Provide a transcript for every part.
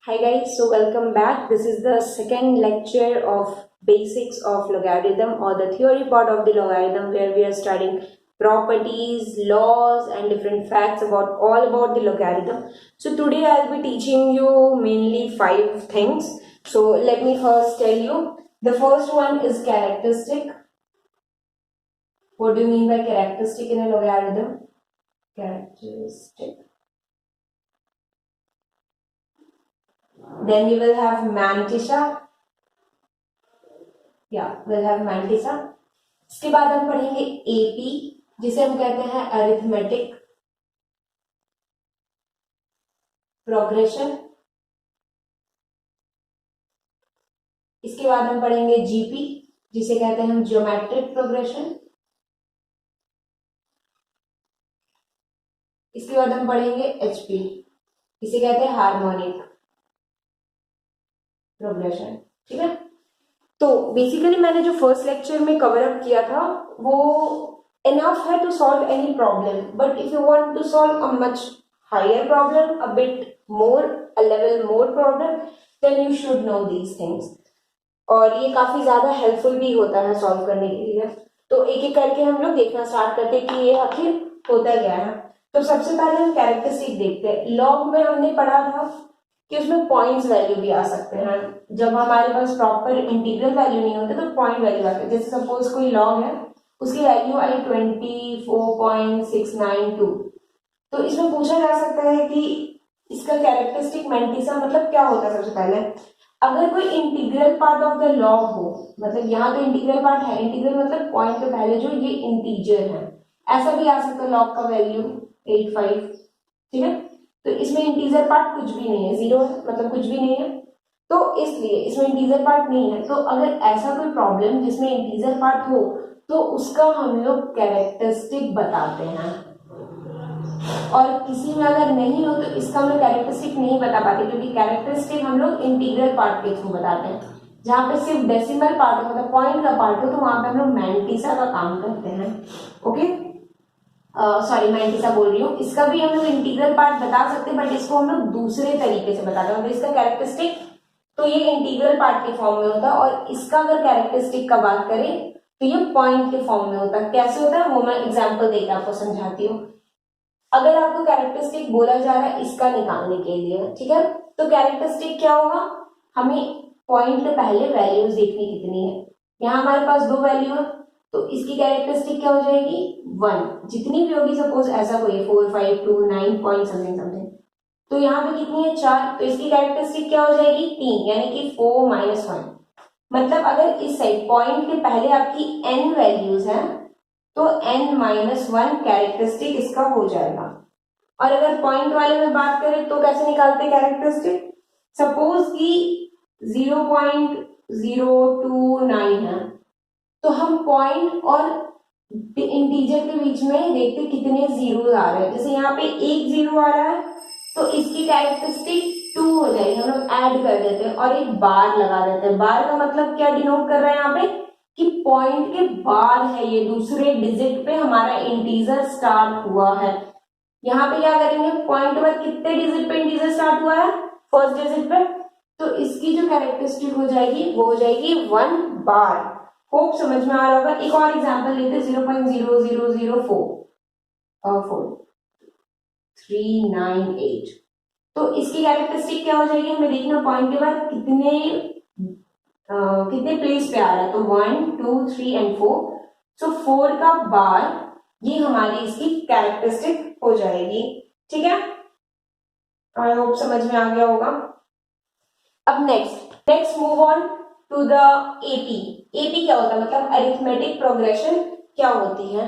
Hi guys, so welcome back. This is the second lecture of basics of logarithm or the theory part of the logarithm where we are studying properties, laws and different facts about all about the logarithm. So today I'll be teaching you mainly 5 things. So let me first tell you. The first one is characteristic. What do you mean by characteristic in a logarithm? Characteristic. Then we will have mantissa. we'll have mantissa. इसके बाद हम पढ़ेंगे AP जिसे हम कहते हैं arithmetic progression. इसके बाद हम पढ़ेंगे जीपी जिसे कहते हैं हम ज्योमेट्रिक प्रोग्रेशन। इसके बाद हम पढ़ेंगे एचपी इसे कहते हैं हार्मोनिक प्रोग्रेशन। ठीक है, तो बेसिकली मैंने जो फर्स्ट लेक्चर में कवर अप किया था वो enough है to solve any problem, but if you want to solve a much higher problem, a bit more, a level more problem, then you should know these things. और ये काफी ज्यादा helpful भी होता है सॉल्व करने के लिए। तो एक एक करके हम लोग देखना स्टार्ट करते हैं कि ये आखिर होता क्या है। तो सबसे पहले हम कैरेक्टरिस्टिक देखते हैं। लॉग में हमने पढ़ा था कि उसमें पॉइंट्स वैल्यू भी आ सकते हैं। जब हमारे पास प्रॉपर इंटीग्रल वैल्यू नहीं होते तो पॉइंट वैल्यू आते हैं। जैसे सपोज कोई लॉग है, उसकी वैल्यू आई 24.692, तो इसमें पूछा जा सकता है कि इसका कैरेक्टरिस्टिक मैंटिसा मतलब क्या होता है। सबसे पहले अगर कोई integral part of the log हो, मतलब यहाँ तो इंटीग्रल पार्ट है, इंटीग्रल मतलब पॉइंट के पहले जो ये इंटीजर है, ऐसा भी आ सकता है लॉग का वैल्यू 85। ठीक है, तो इसमें इंटीजर पार्ट कुछ भी नहीं है, जीरो है, मतलब कुछ भी नहीं है, तो इसलिए इसमें इंटीजर पार्ट नहीं है। तो अगर ऐसा कोई प्रॉब्लम जिसमें इंटीजर पार्ट हो तो उसका हम लोग कैरेक्टरिस्टिक बताते हैं, और किसी में अगर नहीं हो तो इसका हम लोग कैरेक्टरिस्टिक नहीं बता पाते, क्योंकि कैरेक्टरिस्टिक हम लोग इंटीग्रल पार्ट के थ्रू बताते हैं। जहां पे सिर्फ डेसिमल पार्ट हो, मतलब पॉइंट का पार्ट हो, तो वहां पे हम लोग मैंटिसा का काम करते हैं। ओके, सॉरी मैंटिसा बोल रही हूँ। इसका भी हम लोग इंटीग्रल पार्ट बता सकते हैं, बट इसको हम लोग दूसरे तरीके से बताते हैं। मतलब इसका कैरेक्टरिस्टिक तो ये इंटीग्रल पार्ट के फॉर्म में होता है, और इसका अगर कैरेक्टरिस्टिक का बात करें तो ये पॉइंट के फॉर्म में होता है। कैसे होता है वो मैं एग्जाम्पल देकर आपको समझाती हूँ। अगर आपको कैरेक्टरिस्टिक बोला जा रहा है इसका निकालने के लिए, ठीक है, तो कैरेक्टरिस्टिक क्या होगा, हमें पॉइंट के पहले वैल्यूज देखनी कितनी है। यहाँ हमारे पास 2 वैल्यू है, तो इसकी कैरेक्टरिस्टिक क्या हो जाएगी 1, जितनी भी होगी। सपोज ऐसा कोई 4, 5, 2, 9 पॉइंट समथिंग समथिंग, तो यहाँ पे कितनी है 4, तो इसकी कैरेक्टरिस्टिक क्या हो जाएगी 3, यानी कि 4 - 1। मतलब अगर इस साइड पॉइंट के पहले आपकी n वैल्यूज हैं तो n-1 कैरेक्टरिस्टिक इसका हो जाएगा। और अगर पॉइंट वाले में बात करें तो कैसे निकालते हैं कैरेक्टरिस्टिक। सपोज कि 0.029 है, तो हम पॉइंट और इंटीजर के बीच में देखते कितने जीरो आ रहे हैं। जैसे यहाँ पे 1 जीरो आ रहा है तो इसकी कैरेक्टरिस्टिक 2 हो जाएगी, हम लोग ऐड कर देते हैं और एक बार लगा देते हैं। बार का मतलब क्या डिनोट कर रहा है यहाँ पे कि पॉइंट के बाद है, ये दूसरे डिजिट पे हमारा इंटीजर स्टार्ट हुआ है। यहाँ पे क्या करेंगे, पॉइंट के बाद कितने डिजिट पे इंटीजर स्टार्ट हुआ है, फर्स्ट डिजिट पे, तो इसकी जो कैरेक्टरिस्टिक हो जाएगी वो हो जाएगी 1 बार। होप समझ में आ रहा होगा। एक और एग्जांपल लेते हैं 0.0004398। तो इसकी कैरेक्टरिस्टिक क्या हो जाएगी, हमें देखना पॉइंट के बाद कितने प्लेस पे आ रहा है, तो 1, 2, 3 एंड 4। सो 4 का बार ये हमारी इसकी कैरेक्टरिस्टिक हो जाएगी। ठीक है, आई होप समझ में आ गया होगा। अब next move on to the AP. AP क्या होता है, मतलब अरिथमेटिक प्रोग्रेशन क्या होती है।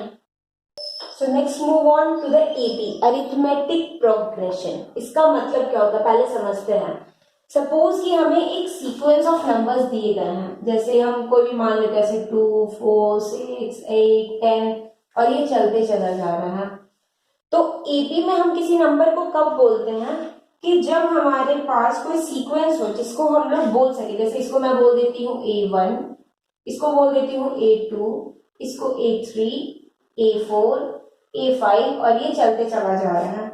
So next move on to the AP, arithmetic progression. इसका मतलब क्या होता है पहले समझते हैं। सपोज कि हमें एक सीक्वेंस ऑफ नंबर्स दिए गए हैं, जैसे हम कोई भी मान लेते हैं जैसे 2, 4, 6, 8, 10, और ये चलते चला जा रहा है। तो एपी में हम किसी नंबर को कब बोलते हैं कि जब हमारे पास कोई सीक्वेंस हो जिसको हम लोग बोल सके। जैसे इसको मैं बोल देती हूँ A1, इसको बोल देती हूँ A2, इसको A3, A4, A5, और ये चलते चला जा रहा है।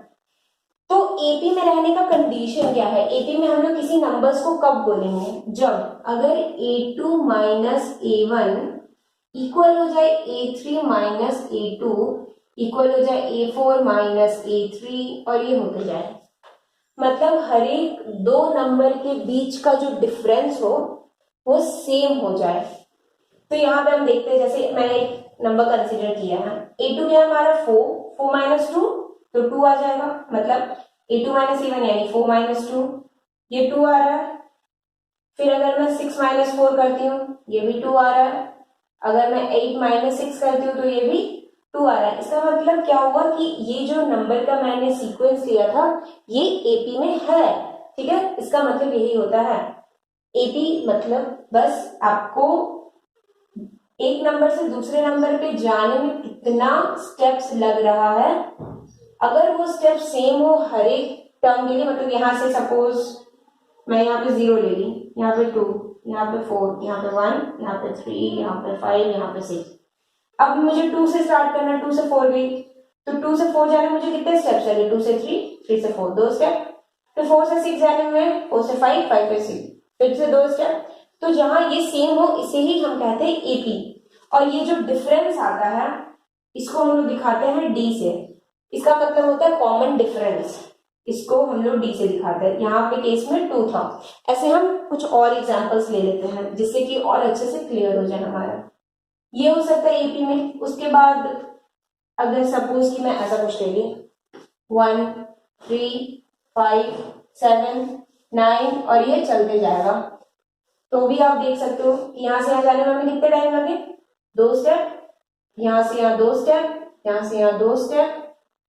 तो एपी में रहने का कंडीशन क्या है, एपी में हम लोग किसी नंबर्स को कब बोलेंगे, जब अगर a2 माइनस a1 इक्वल हो जाए a3 माइनस a2 इक्वल हो जाए a4 माइनस a3 और ये होते जाए, मतलब हर एक दो नंबर के बीच का जो डिफरेंस हो वो सेम हो जाए। तो यहाँ पे हम देखते हैं, जैसे मैंने एक नंबर कंसीडर किया है, a2 क्या है हमारा 4 माइनस 2 तो 2 आ जाएगा, मतलब a2 माइनस a1 यानी 4 माइनस 2, ये 2 आ रहा है। फिर अगर मैं 6 माइनस 4 करती हूँ ये भी 2 आ रहा है, अगर मैं 8 माइनस 6 करती हूँ तो ये भी 2 आ रहा है। इसका मतलब क्या हुआ कि ये जो नंबर का मैंने सीक्वेंस लिया था ये एपी में है, ठीक है। इसका मतलब यही होता है, एपी मतलब बस आपको एक नंबर से दूसरे नंबर पे जाने में कितना स्टेप्स लग रहा है, अगर वो स्टेप सेम हो हर एक टर्म के लिए, मतलब यहाँ से सपोज मैं यहाँ पे 0 ले ली, यहाँ पे 2, यहाँ पे 4, यहाँ पे 1, यहाँ पे 3, यहाँ पे 5, यहाँ पे 6। अब मुझे 2 से स्टार्ट करना, 2 से 4 गई, तो 2 से 4 जाने में मुझे कितने स्टेप्स लगे, 2 से 3, 3 से 4 2 स्टेप, फिर 4 से 6 जाने में 4 से 5, 5 से 6 फिर से 2 स्टेप। तो जहां ये सेम हो इसे ही हम कहते हैं एपी, और ये जो डिफरेंस आता है इसको हम लोग दिखाते हैं डी से, इसका मतलब होता है कॉमन डिफरेंस, इसको हम लोग डी से दिखाते हैं। यहाँ पे केस में 2 था। ऐसे हम कुछ और एग्जांपल्स ले लेते हैं जिससे कि और अच्छे से क्लियर हो जाए हमारा। ये हो सकता है एपी में। उसके बाद अगर सपोज कि मैं ऐसा कुछ ले ली 1 3 5 7 9 और ये चलते जाएगा, तो भी आप देख सकते हो कि यहाँ से यहाँ जाने में हमें कितने टाइम लगे, 2 स्टेप, यहाँ से यहाँ 2 स्टेप, यहाँ से यहाँ 2 स्टेप,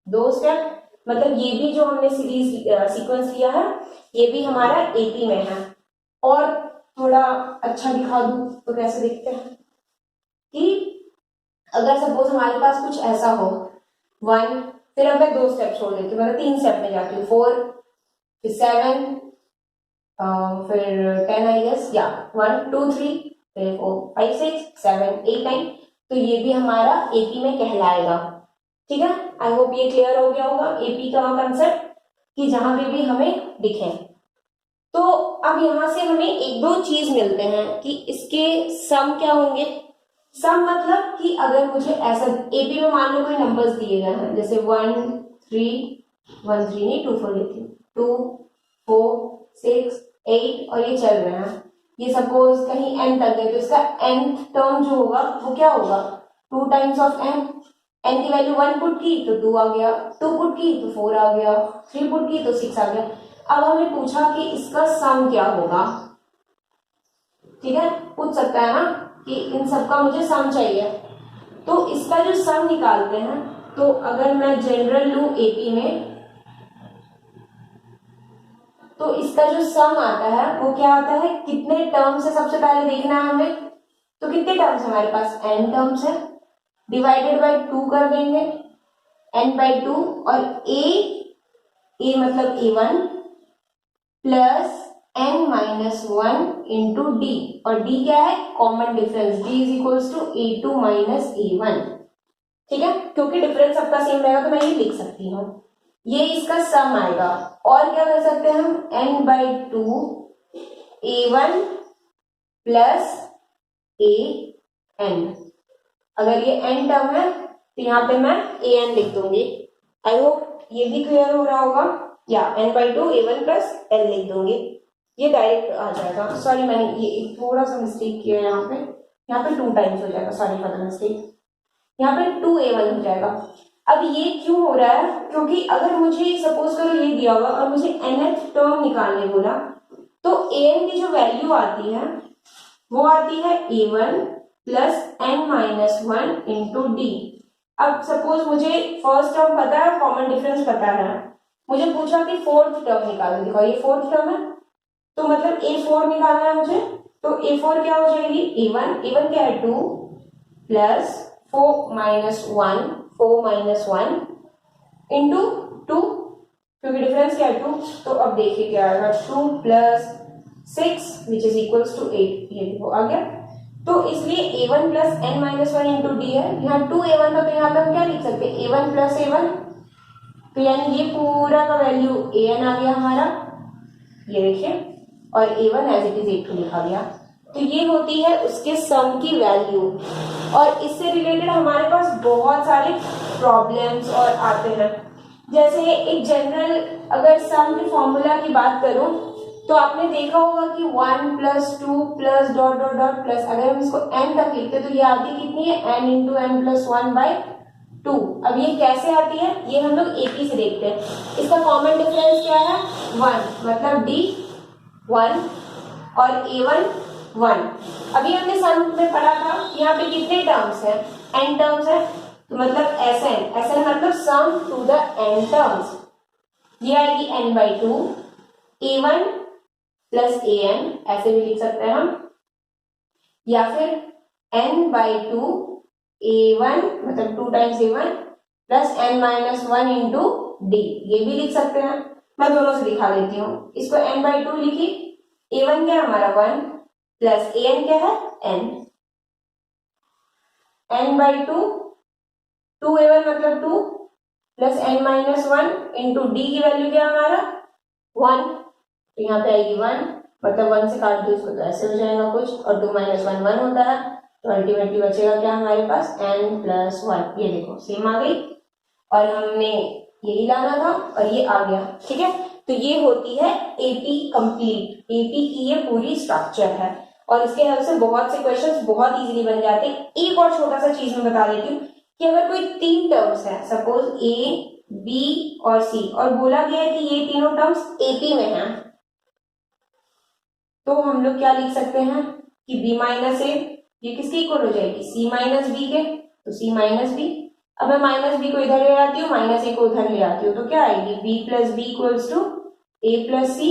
2 स्टेप, मतलब ये भी जो हमने सीरीज सीक्वेंस लिया है ये भी हमारा एपी में है। और थोड़ा अच्छा दिखा दूं तो कैसे दिखते हैं कि अगर सपोज हमारे पास कुछ ऐसा हो 1, फिर अब मैं 2 स्टेप छोड़ देती हूँ, मतलब 3 स्टेप में जाती हूँ, 4 फिर 7 फिर 10 आई गेस, या 1 2 3 फिर 4 5 6 7 8 9, तो ये भी हमारा एपी में कहलाएगा, ठीक है। आई होप ये क्लियर हो गया होगा एपी का कंसेप्ट कि जहां पे भी हमें दिखे। तो अब यहां से हमें एक दो चीज मिलते हैं कि इसके सम क्या होंगे। सम मतलब कि अगर मुझे ऐसा एपी में मान लो कोई नंबर्स दिए गए हैं, जैसे 1 3 नहीं 2 4 लेती हूँ, 2 4 6 8 और ये चल रहे हैं, ये सपोज कहीं n तक गए तो इसका nth टर्म जो होगा वो क्या होगा, 2 टाइम्स ऑफ n। n की वैल्यू 1 पुट की तो 2 आ गया, 2 पुट की तो 4 आ गया, 3 पुट की तो 6 आ गया। अब हमें पूछा कि इसका सम क्या होगा, ठीक है, पूछ सकता है ना कि इन सब का मुझे सम चाहिए, तो इसका जो सम निकालते हैं, तो अगर मैं जनरल लूं एपी में तो इसका जो सम आता है वो क्या आता है, कितने टर्म्स है सबसे पहले देखना है हमें, तो कितने टर्म्स हमारे पास n टर्म्स है, डिवाइडेड बाय 2 कर देंगे, n बाय 2 और a मतलब a1 plus n minus 1 into d, और d क्या है common difference, d is equals to a2 minus a1, ठीक है, क्योंकि डिफरेंस सबका सेम रहेगा तो मैं ये लिख सकती हूँ, ये इसका सम आएगा। और क्या कर सकते हैं हम, n by 2 a1 plus an, अगर ये n टर्म है तो यहाँ पे मैं an लिख दूंगी। आई होप ये भी क्लियर हो रहा होगा, या n by 2 a1 plus n लिख दूंगी, ये डायरेक्ट आ जाएगा। सॉरी मैंने ये थोड़ा सा मिस्टेक किया यहाँ पे 2 टाइम्स हो जाएगा, सॉरी फॉर द मिस्टेक, यहाँ पे 2a1 हो जाएगा। अब ये क्यों हो रहा है, क्योंकि अगर मुझे सपोज करो ये दिया होगा और मुझे nth टर्म निकालने बोला, तो an की जो वैल्यू आती है वो आती है a1 plus n minus 1 into D. अब सपोज मुझे फर्स्ट टर्म पता है, कॉमन डिफरेंस पता है, मुझे पूछा कि फोर्थ टर्म निकालो, दिखाओ ये फोर्थ टर्म है, तो मतलब a4 निकालना है मुझे, तो a4 क्या हो जाएगी, a1 क्या है 2 प्लस 4 माइनस 1 इंटू 2, क्योंकि डिफरेंस क्या है 2, तो अब देखिए क्या आएगा 2 plus 6 which is equals to 8, ये देखो आ गया। तो इसलिए a1 plus n minus 1 into d है, यहाँ 2a1 था तो यहाँ पे हम क्या लिख सकते हैं a1 प्लस a1 तो यानी ये पूरा का वैल्यू an आ गया हमारा, ये देखिए, और a1 as it is a2 लिखा गया। तो ये होती है उसके सम की वैल्यू। और इससे रिलेटेड हमारे पास बहुत सारे प्रॉब्लम्स और आते हैं। जैसे एक जनरल अगर सम के फॉर्मूला की बात करूं तो आपने देखा होगा कि 1 plus 2 plus dot dot dot plus, अगर हम इसको n तक लिखते तो ये आती कितनी है, n इंटू एन प्लस 1/2। अब ये कैसे आती है ये हम लोग एपी से देखते हैं। इसका कॉमन डिफरेंस क्या है, 1, मतलब d 1 और a1 1। अभी हमने सम में पढ़ा था यहाँ पे कितने टर्म्स हैं, n टर्म्स है, तो मतलब Sn मतलब सम टू द n टर्म्स, ये आएगी n/2, a1 प्लस an ऐसे भी लिख सकते हैं हम, या फिर n/2 a1 मतलब 2 times a1 plus n-1 into d, ये भी लिख सकते हैं। मैं दोनों से दिखा देती हूँ। इसको n/2 लिखी, a1 क्या है हमारा 1 प्लस an क्या है n, n/2 2a1 मतलब 2 प्लस n-1 इंटू d की वैल्यू क्या है हमारा 1, तो यहाँ पे आएगी 1, मतलब 1 से काट दो इसको तो ऐसे हो जाएगा कुछ, और 2 - 1 1 होता है, तो अल्टीमेटली बचेगा क्या हमारे पास n+1। ये देखो सेम आ गई, और हमने यही लाना था और ये आ गया, ठीक है। तो ये होती है एपी कंप्लीट, एपी की ये पूरी स्ट्रक्चर है, और इसके हेल्प से बहुत से क्वेश्चंस बहुत इजीली बन जाते हैं। एक और छोटा सा चीज मैं बता देती हूँ कि अगर कोई 3 टर्म्स है, सपोज ए बी और सी, और बोला गया है कि ये तीनों टर्म्स एपी में हैं, तो हम लोग क्या लिख सकते हैं कि b माइनस ए ये किसके इक्वल हो जाएगी, c माइनस बी के, तो c माइनस बी। अब मैं माइनस बी को इधर ले आती हूँ, माइनस ए को उधर ले आती हूँ, तो क्या आएगी b plus B equals to A plus C.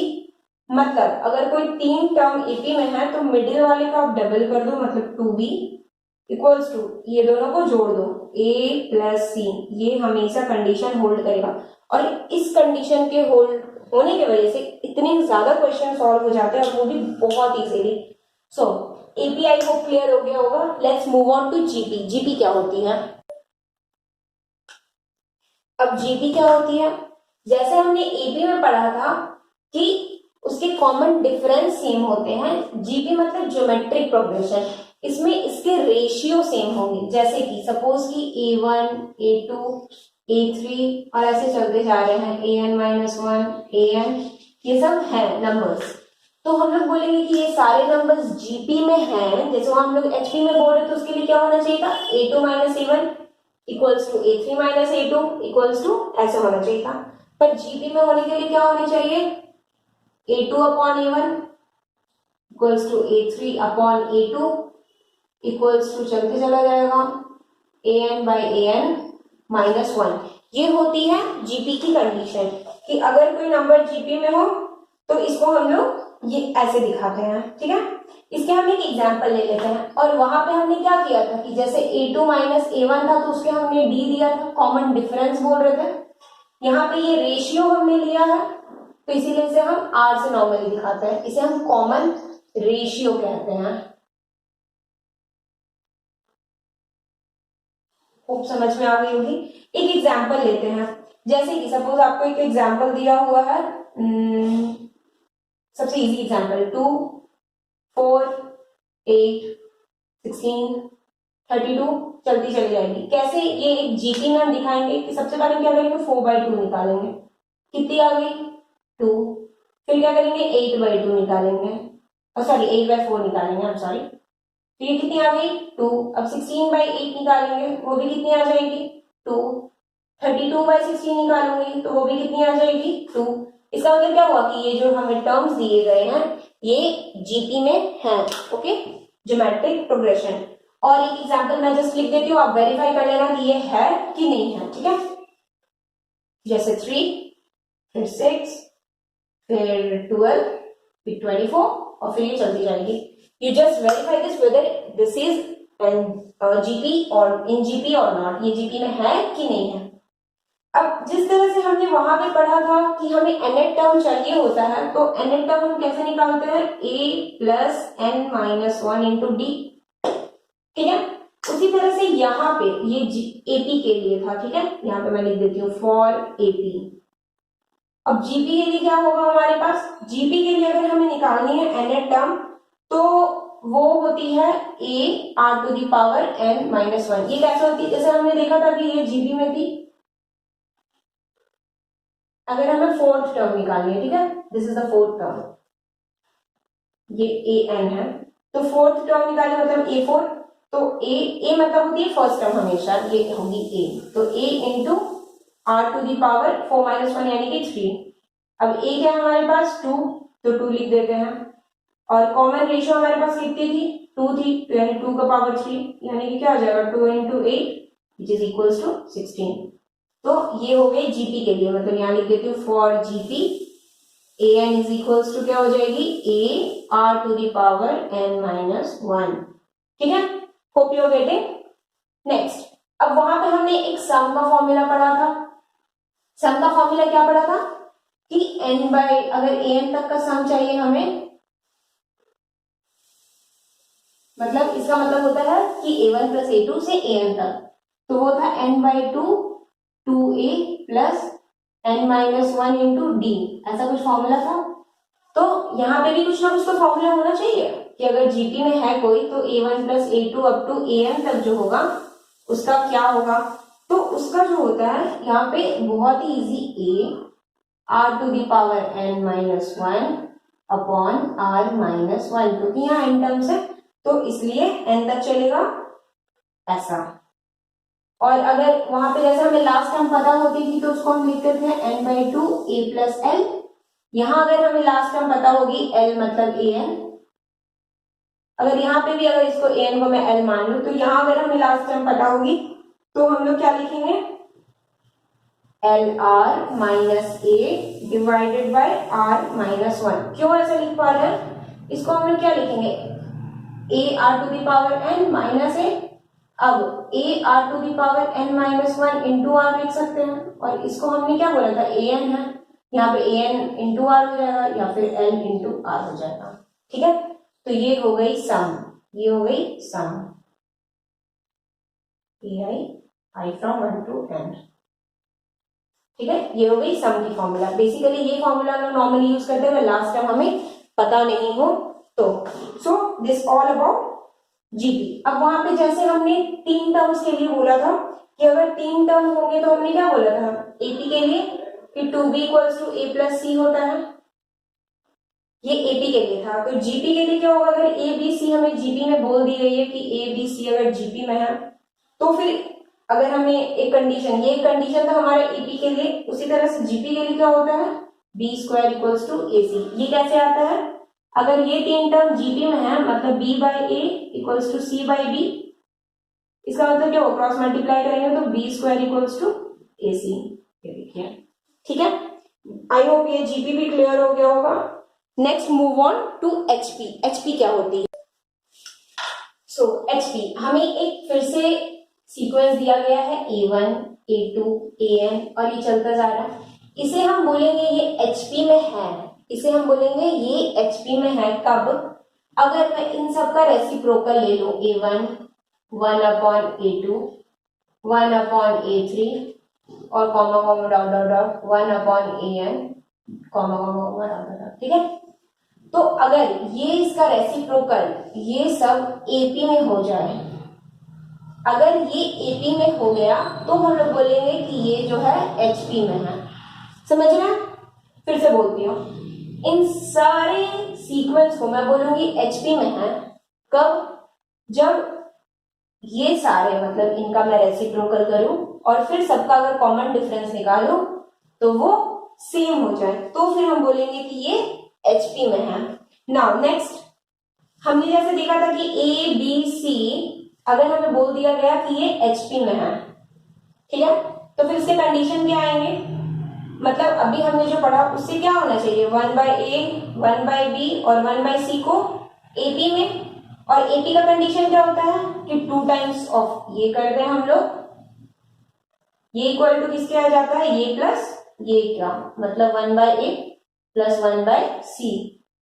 मतलब अगर कोई 3 टर्म एपी में है तो मिडिल वाले का आप डबल कर दो, मतलब 2b इक्वल्स टू ये दोनों को जोड़ दो a प्लस सी, ये हमेशा कंडीशन होल्ड करेगा। और इस कंडीशन के होल्ड होने की वजह से इतने ज्यादा क्वेश्चन सॉल्व हो जाते हैं, और वो भी बहुत इजीली। सो एपीआई को क्लियर हो गया होगा। Let's move on to GP. GP क्या होती है, अब जीपी क्या होती है, जैसे हमने एपी में पढ़ा था कि उसके कॉमन डिफरेंस सेम होते हैं, जीपी मतलब ज्योमेट्रिक प्रोग्रेशन, इसमें इसके रेशियो सेम होंगे। जैसे कि सपोज कि a1 a2 a3 और ऐसे चलते जा रहे हैं, an-1 an, ये सब है नंबर्स। तो हम लोग बोलेंगे कि ये सारे नंबर्स जीपी में हैं, जैसे हम लोग एचपी में बोल रहे तो उसके लिए क्या होना चाहिए था, a2 - a1 equals to a3 - a2 equals to ऐसे होना चाहिए था। पर जीपी में होने के लिए क्या होना चाहिए, a2/a1 equals to a3/a2 equals to चलते चला जाएगा an/an-1। ये होती है जीपी की कंडीशन कि अगर कोई नंबर जीपी में हो तो इसको हम लोग ये ऐसे दिखाते हैं, ठीक है। इसके हम एक एग्जांपल ले लेते हैं, और वहां पे हमने क्या किया था कि जैसे a2 - a1 था तो उसके हमने d दिया था, कॉमन डिफरेंस बोल रहे थे। यहाँ पे ये रेशियो हमने लिया है, तो इसीलिए इसे हम r से नॉर्मली दिखाते हैं, इसे हम कॉमन रेशियो कहते हैं। खूब समझ में आ गई होगी। एक एग्जाम्पल लेते हैं, जैसे कि सपोज आपको एक एग्जाम्पल दिया हुआ है, सबसे इजी एग्जाम्पल 2 4 8 16 32 चलती चली जाएगी। कैसे ये एक जीपी में हम दिखाएंगे कि सबसे पहले क्या करेंगे, 4/2 निकालेंगे, कितनी आ गई 2, फिर क्या करेंगे 8/2 निकालेंगे, और सॉरी 8/4 निकालेंगे, आई एम सॉरी, तो ये कितनी आ गई 2। अब 16/8 निकालेंगे, वो भी कितनी आ जाएगी 2। 32/16 निकालूंगी तो वो भी कितनी आ जाएगी 2। इसका मतलब क्या हुआ कि ये जो हमें टर्म्स दिए गए हैं ये जीपी में हैं, ओके, ज्योमेट्रिक प्रोग्रेशन। और एक एग्जांपल मैं जस्ट लिख देती हूँ, आप वेरीफाई कर लेना कि ये है कि नहीं है, ठीक है। जैसे 3 फिर 6 फिर 12 फिर 24 और फिर ये चलती जाएगी। You just verify this whether this is an GP or in GP or not, ये GP में है कि नहीं है। अब जिस तरह से हमने वहां पे पढ़ा था कि हमें nth टर्म चाहिए होता है, तो nth टर्म हम कैसे निकालते हैं, a plus n - 1 into D, ठीक है। उसी तरह से यहाँ पे ये एपी के लिए था, ठीक है, यहाँ पे मैं लिख देती हूँ फॉर एपी। अब जीपी के लिए क्या होगा हमारे पास, जीपी के लिए अगर हमें निकालनी है nth टर्म तो वो होती है a r to the power n minus 1। ये कैसे होती है, जैसे हमने देखा था कि ये जीपी में थी। अगर हमें फोर्थ टर्म निकालनी है, ठीक है, this is the fourth term, ये a n है, तो फोर्थ टर्म निकालनी मतलब a4, तो a मतलब होती है फर्स्ट टर्म हमेशा, ये होगी a, तो a into r to the power 4 minus 1 यानी कि 3। अब a क्या है हमारे पास 2, तो 2 लिख देते हैं, और कॉमन रेशियो हमारे पास कितनी थी 2 थी, तो यानी 2 का पावर 3 यानी कि क्या हो जाएगा 2 into 8 which is equals to 16। तो ये हो गई जीपी के लिए, मतलब यहाँ लिख देती हूँ for GP a n is equals to क्या हो जाएगी a are to the power N minus 1, ठीक है, hope you are getting. Next, अब वहां पे हमने एक सम का फॉर्मूला पढ़ा था। सम का फॉर्मूला क्या पढ़ा था कि n बाई, अगर ए एन तक का सम चाहिए हमें, मतलब इसका मतलब होता है कि a1 प्लस a2 से an तक, तो वो था n by 2 2a plus n minus 1 into D, ऐसा कुछ फॉर्मूला था। तो यहाँ पे भी कुछ ना कुछ तो फॉर्मूला होना चाहिए कि अगर जीपी में है कोई तो a1 plus a2 up to an तक जो होगा उसका क्या होगा, तो उसका जो होता है यहाँ पे बहुत ही easy a r to the power n minus 1 upon r minus 1, क्योंकि यहाँ n टर्म्स है तो इसलिए n तक चलेगा ऐसा। और अगर वहां पे जैसे हमें लास्ट टर्म पता होती थी तो उसको हम लिखते थे n by 2 a plus L. यहां अगर हमें लास्ट टर्म पता होगी l मतलब a n, अगर यहाँ पे भी अगर इसको a n को मैं l मान लूं तो यहां अगर हमें लास्ट टर्म पता होगी तो हम लोग क्या लिखेंगे l r minus a divided by r minus 1। क्यों ऐसा लिख पा रहे हैं, इसको हम लोग क्या लिखेंगे A are to the power N minus A, अब A are to the power N minus 1 into R लिख सकते हैं, और इसको हमने क्या बोला था ए एन है, यहाँ पे ए एन इंटू आर हो जाएगा या फिर एल इंटू आर हो जाएगा, ठीक है। तो ये हो गई सम, ये हो गई सम ए आई फ्रॉम 1 टू n, ठीक है, ये हो गई सम की फॉर्मूला। बेसिकली ये फॉर्मूला हम नॉर्मली यूज करते हैं लास्ट टाइम हमें पता नहीं हो तो। So this all about GP. अब वहां पे जैसे हमने 3 टर्म्स के लिए बोला था कि अगर 3 टर्म होंगे तो हमने क्या बोला था एपी के लिए कि 2b equals to a plus C होता है, ये एपी के लिए था। तो जीपी के लिए क्या होगा, अगर ए बी सी हमें जीपी में बोल दी गई है कि ए बी सी अगर जीपी में है तो फिर अगर हमें एक कंडीशन, ये कंडीशन था हमारे एपी के लिए, उसी तरह से जीपी के लिए क्या होता है B square equals to a c. ये कैसे आता है, अगर ये 3 टर्म जीपी में है मतलब b by a equals to c by b, इसका मतलब क्या हो क्रॉस मल्टीप्लाई करेंगे तो b square equals to a c, ये देखिए, ठीक है। आई होप ये जीपी भी क्लियर हो गया होगा। Next move on to HP. HP क्या होती है, सो एचपी हमें एक फिर से सीक्वेंस दिया गया है a1 a2 an और ये चलता जा रहा है, इसे हम बोलेंगे ये एचपी में है, इसे हम बोलेंगे ये एचपी में है कब, अगर मैं इन सब का रेसिप्रोकल ले लूं a1 1 upon a2 1 upon a3 और comma comma dot dot dot 1 upon an comma comma comma dot dot, ठीक है। तो अगर ये इसका रेसिप्रोकल ये सब एपी में हो जाए, अगर ये एपी में हो गया तो हम लोग बोलेंगे कि ये जो है एचपी में है, समझ रहे हैं। फिर से बोलती हूँ, इन सारे सीक्वेंस को मैं बोलूंगी एचपी में है कब, जब ये सारे मतलब इनका मैं रेसिप्रोकल करूं और फिर सबका अगर कॉमन डिफरेंस निकालूं तो वो सेम हो जाए, तो फिर हम बोलेंगे कि ये एचपी में है। नाउ नेक्स्ट, हमने जैसे देखा था कि ए बी सी अगर हमें बोल दिया गया कि ये एचपी में है, ठीक है, तो फिर इसके कंडीशन क्या आएंगे, मतलब अभी हमने जो पढ़ा उससे क्या होना चाहिए 1 बाई ए 1 बाई बी और 1 बाई सी को एपी में, और एपी का कंडीशन क्या होता है कि 2 टाइम्स ऑफ ये कर दें हम लोग, ये इक्वल टू किसके आ जाता है ये प्लस ये क्या, मतलब 1 by A plus 1 by C.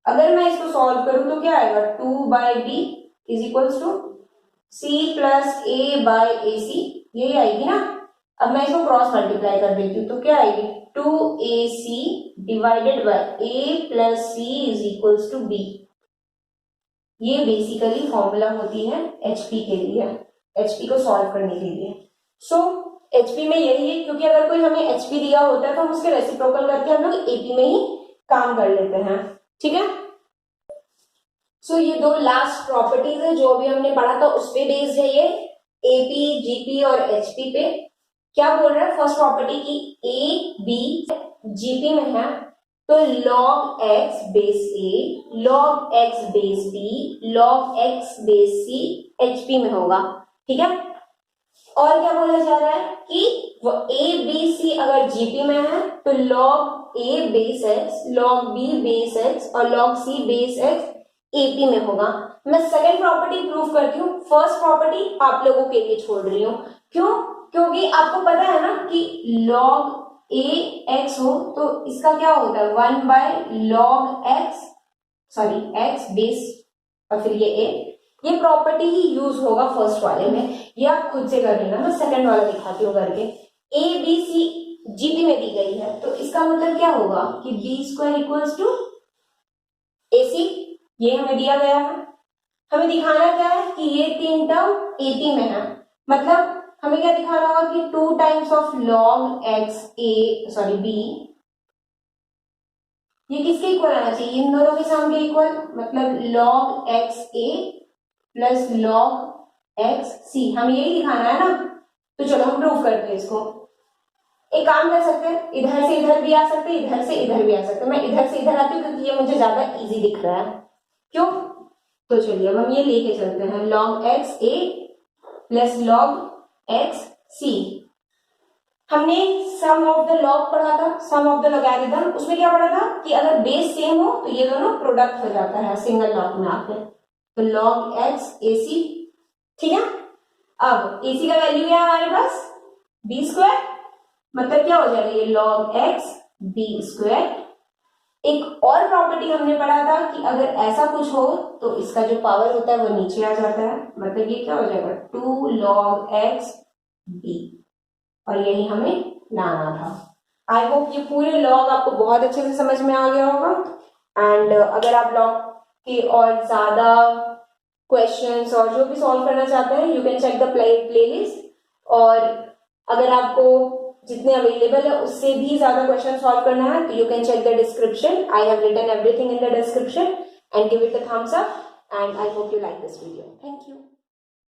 अगर मैं इसको सॉल्व करूं तो क्या आएगा 2 by B is equals to C plus A by A C, यही आएगी ना। अब मैं इसको क्रॉस मल्टीप्लाई कर देती हूँ तो क्या आएगी, 2ac divided by a plus c is equals to b. ये बेसिकली फॉर्मूला होती है एचपी के लिए, एचपी को सॉल्व करने के लिए। सो एचपी में यही है, क्योंकि अगर कोई हमें एचपी दिया होता है तो हम उसके रेसिप्रोकल करके हम लोग एपी में ही काम कर लेते हैं, ठीक है। सो ये दो लास्ट प्रॉपर्टीज है जो अभी हमने पढ़ा था उस पे बेस्ड है ये, एपी, जीपी और एचपी पे। क्या बोल रहा है फर्स्ट प्रॉपर्टी की, ए बी जीपी में है तो log x base a, log x base b, log x base c HP में होगा, ठीक है। और क्या बोला जा रहा है कि वो a b c अगर GP में है तो log a base x, log b base x और log c base x AP में होगा। मैं सेकेंड प्रॉपर्टी प्रूव करती हूँ, फर्स्ट प्रॉपर्टी आप लोगों के लिए छोड़ रही हूँ। क्यों? क्योंकि आपको पता है ना कि log ए एक्स हो तो इसका क्या होता है 1 by log x, sorry x base और फिर ये प्रॉपर्टी ही यूज होगा फर्स्ट वाले में। ये आप खुद से कर लेना, मैं सेकंड वाला दिखाती हूँ करके। ए बी सी जीपी में दी गई है तो इसका मतलब क्या होगा कि B square equals to a c, ये हमें दिया गया है। हमें दिखाना क्या है कि ये तीन टर्म एपी में है, मतलब हमें क्या दिखाना होगा कि 2 times of log x a sorry b, ये किसके इक्वल आना चाहिए, इन दोनों के सम के इक्वल, मतलब लॉग एक्स ए प्लस लॉग एक्स सी, हमें यही दिखाना है ना। तो चलो हम प्रूव करते हैं इसको। एक काम कर सकते हैं, इधर से इधर भी आ सकते हैं, इधर से इधर भी आ सकते हैं। मैं इधर से इधर आती हूँ क्योंकि ये मुझे ज्यादा इजी दिख रहा है। क्यों? तो चलिए अब हम ये लेके चलते हैं, लॉग एक्स ए प्लस लॉग एक्स सी। हमने सम ऑफ द लॉग पढ़ा था, सम ऑफ द लॉगरिथम, उसमें क्या पढ़ा था कि अगर बेस सेम हो तो ये दोनों प्रोडक्ट हो जाता है सिंगल लॉग में आके, तो लॉग एक्स ए सी, ठीक है। अब ए सी का वैल्यू क्या है हमारे पास, बी स्क्वायर, मतलब क्या हो जाएगा ये लॉग एक्स बी स्क्वायर। एक और प्रॉपर्टी हमने पढ़ा था कि अगर ऐसा कुछ हो तो इसका जो पावर होता है वो नीचे आ जाता है, मतलब ये क्या हो जाएगा 2 log x b, और यही हमें लाना था। आई होप ये पूरे लॉग आपको बहुत अच्छे से समझ में आ गया होगा। एंड अगर आप लॉग के और ज्यादा क्वेश्चंस और जो भी सॉल्व करना चाहते हैं you can check the playlist, और अगर आपको जितने अवेलेबल है उससे भी ज्यादा क्वेश्चन सॉल्व करना है तो you can check the description, I have written everything in the description, and give it a thumbs up, and I hope you like this video. Thank you.